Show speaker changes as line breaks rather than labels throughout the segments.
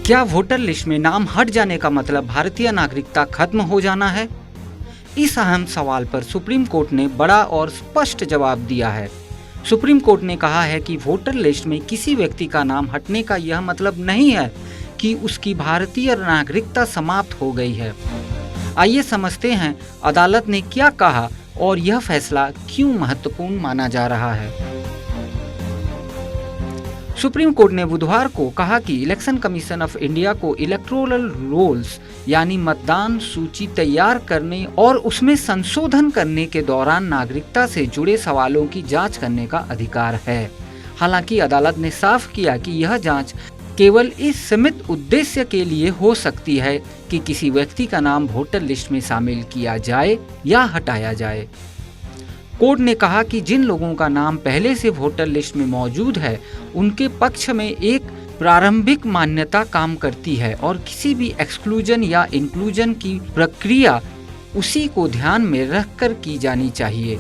क्या voter list में नाम हट जाने का मतलब भारतीय नागरिकता खत्म हो जाना है? इस अहम सवाल पर सुप्रीम कोर्ट ने बड़ा और स्पष्ट जवाब दिया है। सुप्रीम कोर्ट ने कहा है कि वोटर लिस्ट में किसी व्यक्ति का नाम हटने का यह मतलब नहीं है कि उसकी भारतीय नागरिकता समाप्त हो गई है। आइए समझते हैं अदालत ने क्या कहा और यह फैसला क्यों महत्वपूर्ण माना जा रहा है। सुप्रीम कोर्ट ने बुधवार को कहा कि इलेक्शन कमीशन ऑफ इंडिया को इलेक्टोरल रोल्स यानी मतदान सूची तैयार करने और उसमें संशोधन करने के दौरान नागरिकता से जुड़े सवालों की जांच करने का अधिकार है। हालांकि अदालत ने साफ किया कि यह जांच केवल इस सीमित उद्देश्य के लिए हो सकती है कि किसी व्यक्ति का नाम वोटर लिस्ट में शामिल किया जाए या हटाया जाए। कोर्ट ने कहा कि जिन लोगों का नाम पहले से वोटर लिस्ट में मौजूद है उनके पक्ष में एक प्रारंभिक मान्यता काम करती है और किसी भी एक्सक्लूजन या इंक्लूजन की प्रक्रिया उसी को ध्यान में रखकर की जानी चाहिए।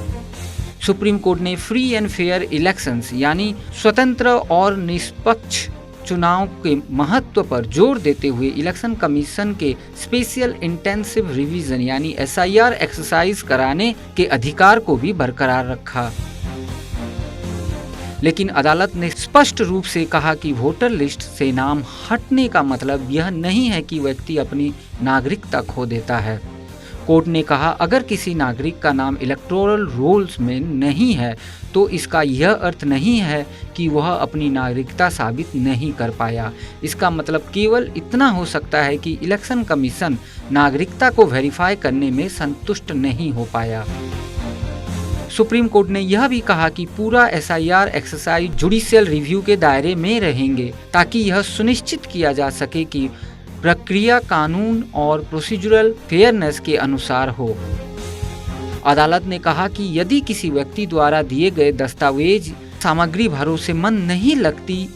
सुप्रीम कोर्ट ने फ्री एंड फेयर इलेक्शंस यानी स्वतंत्र और निष्पक्ष चुनाव के महत्व पर जोर देते हुए इलेक्शन कमीशन के स्पेशल इंटेंसिव रिवीजन यानी SIR एक्सरसाइज कराने के अधिकार को भी बरकरार रखा। लेकिन अदालत ने स्पष्ट रूप से कहा कि वोटर लिस्ट से नाम हटने का मतलब यह नहीं है कि व्यक्ति अपनी नागरिकता खो देता है। कोर्ट ने कहा अगर किसी नागरिक का नाम इलेक्टोरल रोल्स में नहीं है तो इसका यह अर्थ नहीं है कि वह अपनी नागरिकता साबित नहीं कर पाया। इसका मतलब केवल इतना हो सकता है कि इलेक्शन कमीशन नागरिकता को वेरीफाई करने में संतुष्ट नहीं हो पाया। सुप्रीम कोर्ट ने यह भी कहा कि पूरा SIR एक्सरसाइज जुडिशियल रिव्यू के दायरे में रहेंगे ताकि यह सुनिश्चित किया जा सके कि प्रक्रिया कानून और प्रोसीजरल फेयरनेस के अनुसार हो। अदालत ने कहा कि यदि किसी व्यक्ति द्वारा दिए गए दस्तावेज सामग्री भरोसेमंद नहीं लगती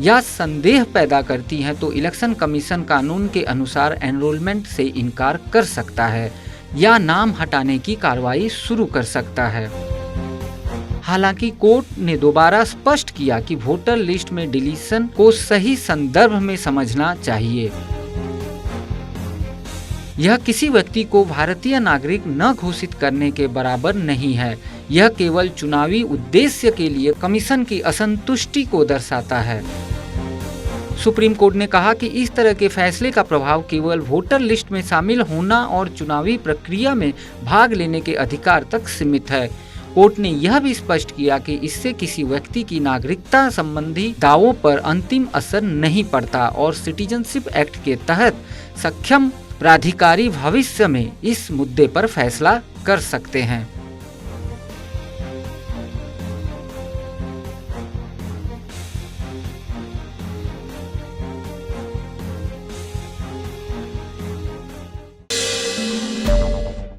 या संदेह पैदा करती हैं तो इलेक्शन कमीशन कानून के अनुसार एनरोलमेंट से इनकार कर सकता है या नाम हटाने की कार्रवाई शुरू कर सकता है। हालांकि कोर्ट ने दोबारा स्पष्ट किया कि वोटर लिस्ट में डिलीशन को सही संदर्भ में समझना चाहिए। यह किसी व्यक्ति को भारतीय नागरिक न घोषित करने के बराबर नहीं है। यह केवल चुनावी उद्देश्य के लिए कमीशन की असंतुष्टि को दर्शाता है। सुप्रीम कोर्ट ने कहा कि इस तरह के फैसले का प्रभाव केवल वोटर लिस्ट में शामिल होना और चुनावी प्रक्रिया में भाग लेने के अधिकार तक सीमित है। कोर्ट ने यह भी स्पष्ट किया कि इससे किसी व्यक्ति की नागरिकता संबंधी दावों पर अंतिम असर नहीं पड़ता और सिटीजनशिप एक्ट के तहत सक्षम प्राधिकारी भविष्य में इस मुद्दे पर फैसला कर सकते हैं।